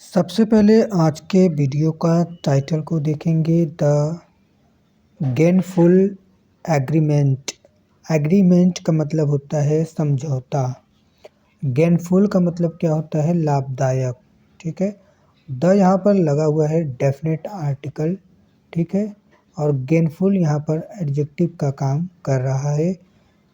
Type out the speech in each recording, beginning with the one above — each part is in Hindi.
सबसे पहले आज के वीडियो का टाइटल को देखेंगे द गेनफुल एग्रीमेंट। एग्रीमेंट का मतलब होता है समझौता। गेनफुल का मतलब क्या होता है? लाभदायक। ठीक है। द यहाँ पर लगा हुआ है डेफिनेट आर्टिकल। ठीक है। और गेनफुल यहाँ पर एडजेक्टिव का काम कर रहा है,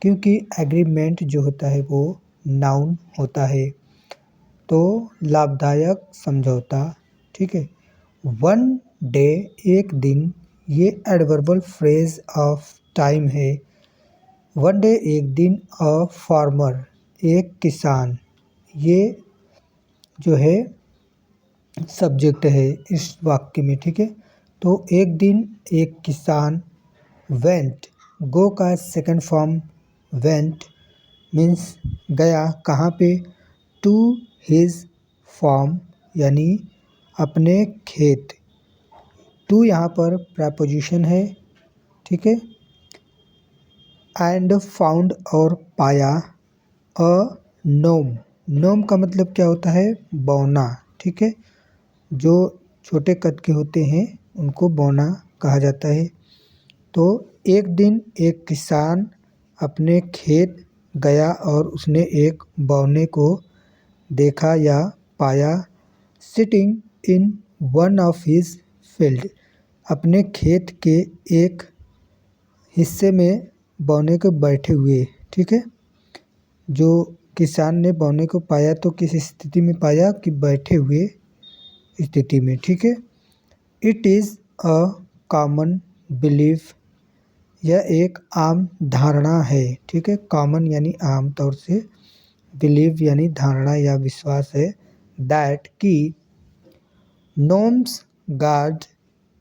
क्योंकि एग्रीमेंट जो होता है वो नाउन होता है। तो लाभदायक समझौता। ठीक है। वन डे एक दिन, ये एडवर्बल फ्रेज ऑफ टाइम है। वन डे एक दिन, अ फार्मर एक किसान, ये जो है सब्जेक्ट है इस वाक्य में। ठीक है। तो एक दिन एक किसान, वेंट, गो का सेकंड फॉर्म वेंट मीन्स गया, कहाँ पे? टू हिज फार्म यानी अपने खेत। टू यहाँ पर प्रपोजिशन है। ठीक है। एंड फाउंड और पाया, अ नोम। नोम का मतलब क्या होता है? बौना। ठीक है। जो छोटे कद के होते हैं उनको बौना कहा जाता है। तो एक दिन एक किसान अपने खेत गया और उसने एक बौने को देखा या पाया। Sitting in one of his field, अपने खेत के एक हिस्से में बौने को बैठे हुए। ठीक है। जो किसान ने बौने को पाया तो किस स्थिति में पाया? कि बैठे हुए स्थिति में। ठीक है। It is a common belief, यह एक आम धारणा है। ठीक है। कॉमन यानी आम तौर से, बिलीव यानी धारणा या विश्वास है। दैट कि नोम्स गार्ड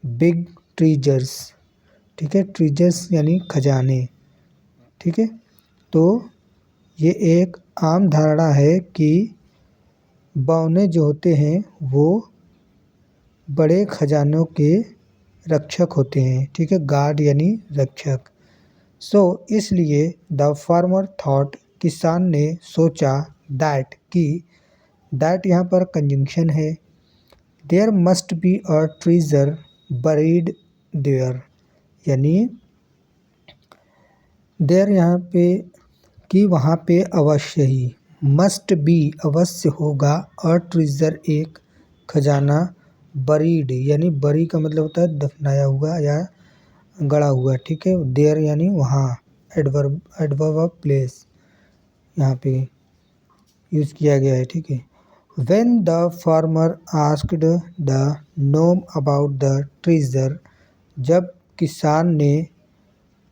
बिग ट्रीजर्स। ठीक है। ट्रीजर्स यानी खजाने। ठीक है। तो ये एक आम धारणा है कि बौने जो होते हैं वो बड़े खजानों के रक्षक होते हैं। ठीक है। गार्ड यानी रक्षक। सो इसलिए द फार्मर थॉट, किसान ने सोचा, दैट कि, दैट यहाँ पर कंजंक्शन है। There must be a treasure buried there, यानी देयर यहाँ पे कि वहाँ पे अवश्य ही, मस्ट बी अवश्य होगा, अ ट्रीजर एक खजाना, बरीड यानी बरी का मतलब होता है दफनाया हुआ या गड़ा हुआ। ठीक है। देयर यानी वहाँ, एडवर्ब ऑफ प्लेस यहाँ पे यूज़ किया गया है। ठीक है। When the farmer asked the gnome about the treasure, जब किसान ने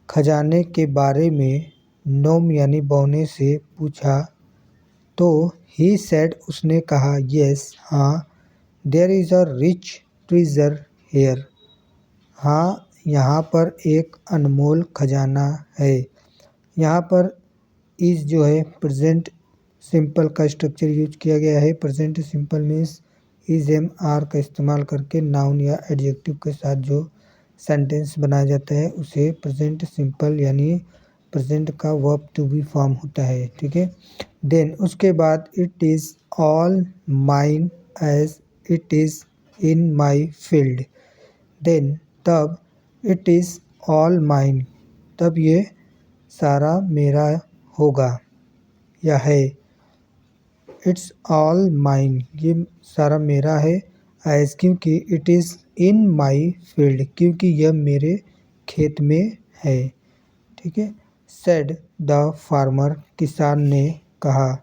खजाने के बारे में नोम यानी बौने से पूछा, तो he said, उसने कहा, yes, हाँ, there is a rich treasure here, हाँ, यहाँ पर एक अनमोल खजाना है। यहाँ पर इस जो है प्रेजेंट सिंपल का स्ट्रक्चर यूज किया गया है। Present simple means is am are का इस्तेमाल करके नाउन या एडजेक्टिव के साथ जो सेंटेंस बनाया जाता है उसे प्रेजेंट सिंपल यानी प्रेजेंट का वर्ब टू बी फॉर्म होता है। ठीक है। देन उसके बाद it is all mine as it is in my field. Then तब इट इज़ ऑल माइन, तब ये सारा मेरा होगा या है। इट्स ऑल माइन, ये सारा मेरा है। एज क्योंकि, it is in my field क्योंकि यह मेरे खेत में है। ठीक है। सेड द फार्मर, किसान ने कहा,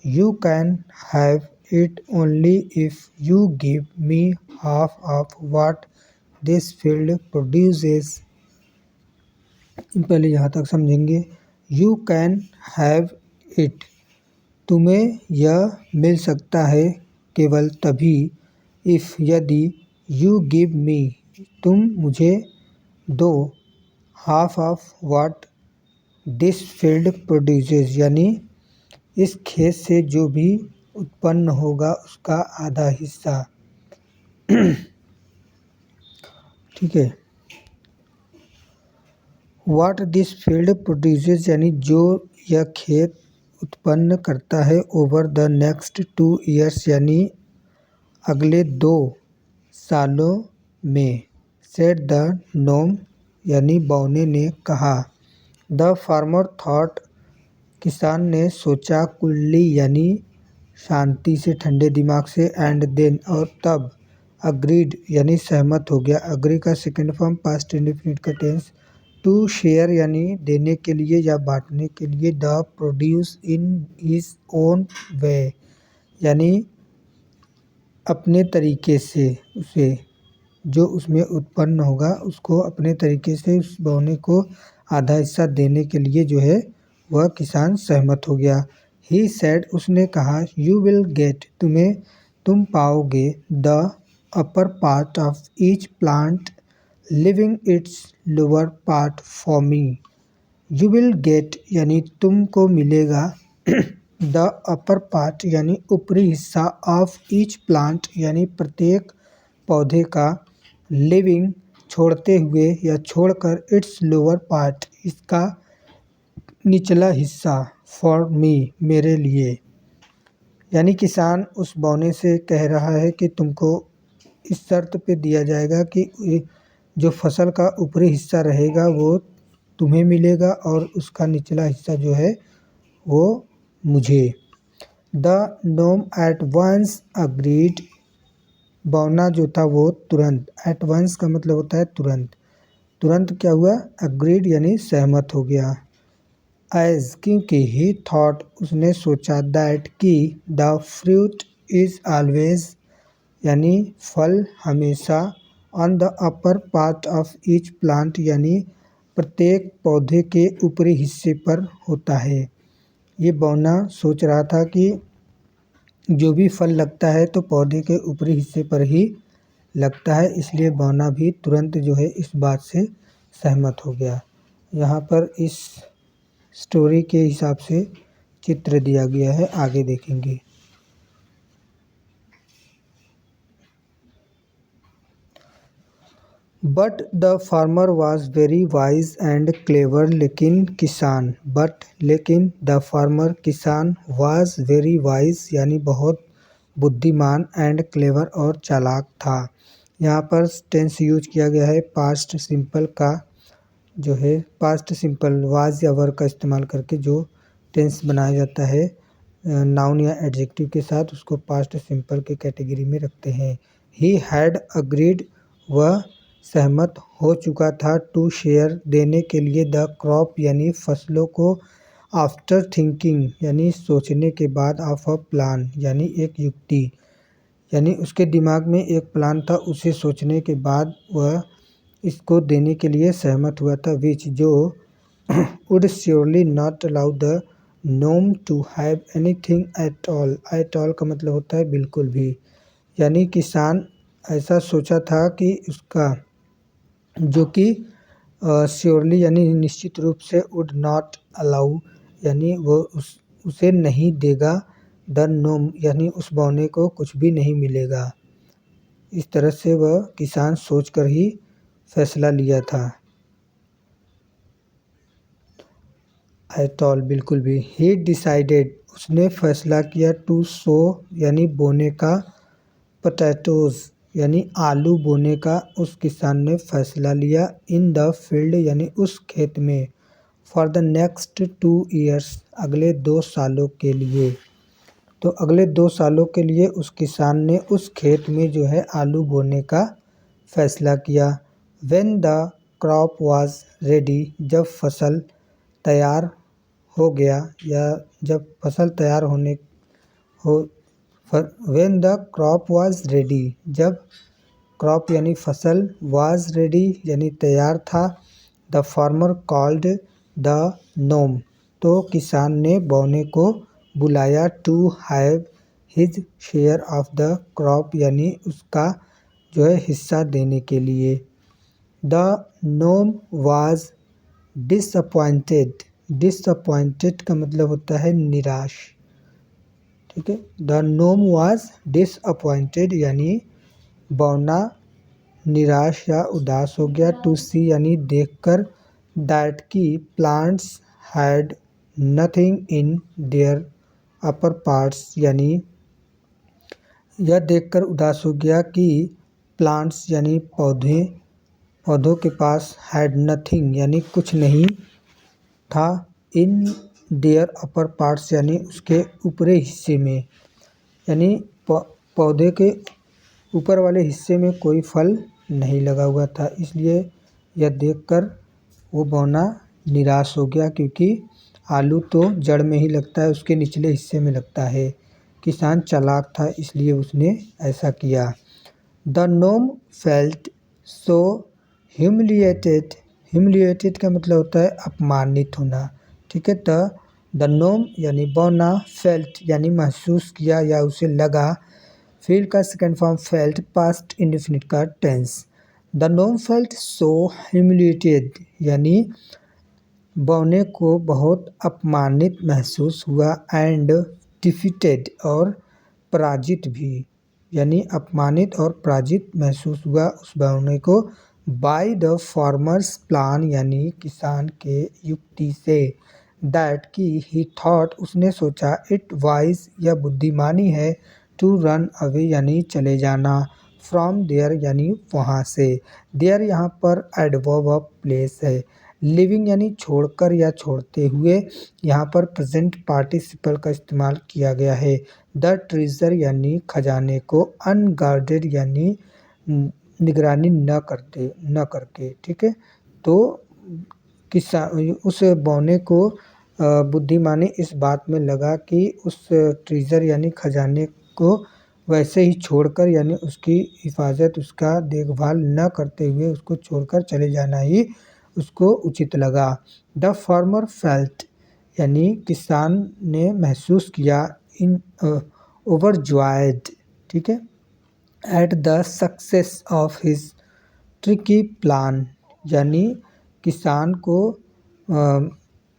you can have it only if you give me half of what this field produces. पहले यहाँ तक समझेंगे। यू कैन हैव इट, तुम्हें यह मिल सकता है केवल तभी, इफ़ यदि, यू गिव मी, तुम मुझे दो, half of what this field produces, यानी इस खेत से जो भी उत्पन्न होगा उसका आधा हिस्सा। ठीक है। व्हाट दिस फील्ड प्रोड्यूसेस यानी जो यह खेत उत्पन्न करता है, ओवर द नेक्स्ट 2 ईयर्स यानी अगले 2 सालों में। सेड द नोम यानी बौने ने कहा। द फार्मर थॉट किसान ने सोचा, कुल्ली यानी शांति से, ठंडे दिमाग से, एंड देन और तब, अग्रीड यानी सहमत हो गया। अग्री का सेकंड फॉर्म पास्ट इंडेफिनिट का टेंस। टू शेयर यानी देने के लिए या बांटने के लिए। The produce in his own way यानी अपने तरीके से, उसे जो उसमें उत्पन्न होगा उसको अपने तरीके से उस बौने को आधा हिस्सा देने के लिए जो है वह किसान सहमत हो गया। ही सेड उसने कहा, यू विल गेट तुम पाओगे, the upper part of each plant living it's lower part for me. You will get यानी तुमको मिलेगा, द अपर पार्ट यानी ऊपरी हिस्सा, ऑफ ईच प्लांट यानी प्रत्येक पौधे का, लिविंग छोड़ते हुए या छोड़कर, इट्स लोअर पार्ट इसका निचला हिस्सा, फॉर मी मेरे लिए। यानी किसान उस बौने से कह रहा है कि तुमको इस शर्त पे दिया जाएगा कि जो फसल का ऊपरी हिस्सा रहेगा वो तुम्हें मिलेगा और उसका निचला हिस्सा जो है वो मुझे। The gnome at once agreed बौना जो था वो तुरंत, एट वंस का मतलब होता है तुरंत। तुरंत क्या हुआ, अग्रीड यानी सहमत हो गया। एज क्योंकि, ही थॉट उसने सोचा, दैट कि, द फ्रूट इज़ ऑलवेज यानी फल हमेशा, on the upper part of each plant यानी प्रत्येक पौधे के ऊपरी हिस्से पर होता है। ये बौना सोच रहा था कि जो भी फल लगता है तो पौधे के ऊपरी हिस्से पर ही लगता है, इसलिए बौना भी तुरंत जो है इस बात से सहमत हो गया। यहाँ पर इस स्टोरी के हिसाब से चित्र दिया गया है, आगे देखेंगे। But the farmer was very wise and clever लेकिन द फार्मर किसान वॉज वेरी वाइज यानी बहुत बुद्धिमान, एंड क्लेवर और चालाक था। यहाँ पर टेंस यूज किया गया है पास्ट सिंपल का, जो है पास्ट सिंपल वाज या वर्ब का इस्तेमाल करके जो टेंस बनाया जाता है नाउन या एडजेक्टिव के साथ, उसको पास्ट सिंपल के कैटेगरी में रखते हैं। ही हैड अग्रीड वह सहमत हो चुका था, टू शेयर देने के लिए, द क्रॉप यानी फसलों को, आफ्टर थिंकिंग यानी सोचने के बाद, ऑफ अ प्लान यानी एक युक्ति, यानी उसके दिमाग में एक प्लान था, उसे सोचने के बाद वह इसको देने के लिए सहमत हुआ था, विच जो would surely not allow the gnome to have anything at all. At all का मतलब होता है बिल्कुल भी, यानी किसान ऐसा सोचा था कि उसका जो कि श्योरली यानी निश्चित रूप से, वुड नॉट अलाउ यानी वो उसे नहीं देगा, द नोम यानी उस बौने को कुछ भी नहीं मिलेगा। इस तरह से वह किसान सोचकर ही फैसला लिया था। एट ऑल बिल्कुल भी। ही डिसाइडेड उसने फैसला किया, टू सो यानी बोने का, पोटैटोज यानी आलू बोने का उस किसान ने फैसला लिया, इन द फील्ड यानी उस खेत में, फॉर द नेक्स्ट 2 ईयर्स अगले 2 सालों के लिए। तो अगले 2 सालों के लिए उस किसान ने उस खेत में जो है आलू बोने का फैसला किया। When the crop was ready जब फसल तैयार हो गया या जब फसल तैयार होने हो, when the crop was ready जब क्रॉप यानी फसल, वाज रेडी यानी तैयार था, the farmer called the gnome तो किसान ने बौने को बुलाया, to have his share of the crop यानी उसका जो है हिस्सा देने के लिए। The gnome was disappointed, disappointed का मतलब होता है निराश, ठीक है। द नोम वाज डिसअपॉइंटेड यानी बौना निराश या उदास हो गया, टू सी यानी देखकर, दैट की plants had nothing in their upper parts यानी यह देखकर उदास हो गया कि प्लांट्स यानी पौधों के पास हैड नथिंग यानी कुछ नहीं था इन देयर अपर पार्ट्स यानी उसके ऊपरी हिस्से में, यानी पौधे के ऊपर वाले हिस्से में कोई फल नहीं लगा हुआ था। इसलिए यह देखकर वो बौना निराश हो गया, क्योंकि आलू तो जड़ में ही लगता है, उसके निचले हिस्से में लगता है। किसान चालाक था, इसलिए उसने ऐसा किया। The gnome felt so humiliated. Humiliated का मतलब होता है अपमानित होना, ठीक है। द नोम यानी बौना, फेल्ट यानी महसूस किया या उसे लगा। फील का second form felt, past indefinite का tense. The gnome felt so humiliated यानी बौने को बहुत अपमानित महसूस हुआ, एंड डिफीटेड और पराजित भी, यानी अपमानित और पराजित महसूस हुआ उस बौने को। बाय द फार्मर्स प्लान यानी किसान के युक्ति से। दैट कि ही थॉट उसने सोचा, इट वाइज यह बुद्धिमानी है, टू रन अवे यानी चले जाना, फ्रॉम देयर यानी वहाँ से। देयर यहाँ पर एडवर्ब ऑफ प्लेस है। लिविंग यानी छोड़कर या छोड़ते हुए, यहाँ पर प्रेजेंट पार्टिसिपल का इस्तेमाल किया गया है। द ट्रेजर यानी खजाने को, अनगार्डेड यानी निगरानी न करके, ठीक है। तो उस बौने को बुद्धिमानी इस बात में लगा कि उस ट्रेजर यानी खजाने को वैसे ही छोड़कर यानी उसकी हिफाजत, उसका देखभाल न करते हुए उसको छोड़कर चले जाना ही उसको उचित लगा। द फार्मर फेल्ट यानी किसान ने महसूस किया, इन ओवरजॉयड, ठीक है, at the success of his tricky plan, यानी किसान को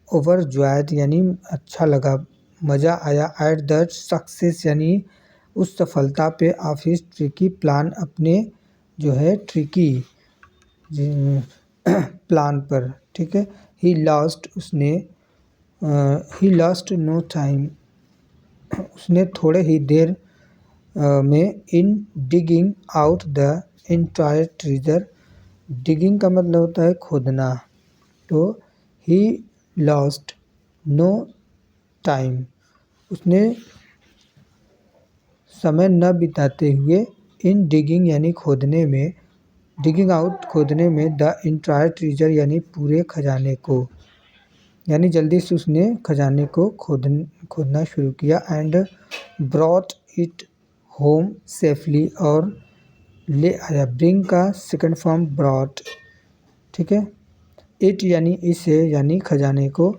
ओवरजॉयड यानी अच्छा लगा, मज़ा आया। एट द सक्सेस यानी उस सफलता पे, ऑफ हिज ट्रिकी प्लान अपने जो है ट्रिकी प्लान पर, ठीक है। ही लॉस्ट नो टाइम, उसने थोड़े ही देर में, in digging out the entire treasure. Digging का मतलब होता है खोदना, तो ही लॉस्ट नो टाइम, उसने समय न बिताते हुए, इन डिगिंग यानी खोदने में, डिगिंग आउट खोदने में, द एंटायर ट्रेजर यानी पूरे खजाने को, यानी जल्दी से उसने खजाने को खोदना शुरू किया। And brought it home safely, और ले आया। ब्रिंग का सेकंड फॉर्म ब्रॉट, ठीक है। इट यानी इसे यानी खजाने को,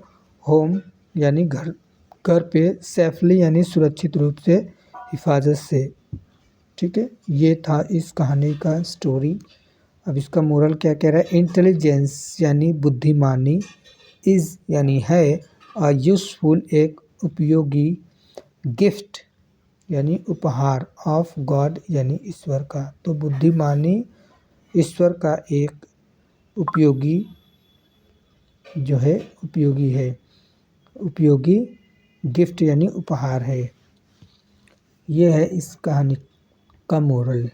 होम यानी घर पे, सेफली यानी सुरक्षित रूप से, हिफाजत से, ठीक है। ये था इस कहानी का स्टोरी। अब इसका मोरल क्या कह रहा है। इंटेलिजेंस यानी बुद्धिमानी, इज़ यानी है, अ यूज़फुल एक उपयोगी, गिफ्ट यानी उपहार, ऑफ गॉड यानी ईश्वर का। तो बुद्धिमानी ईश्वर का एक उपयोगी जो है, उपयोगी है, उपयोगी गिफ्ट यानी उपहार है। ये है इस कहानी का मोरल।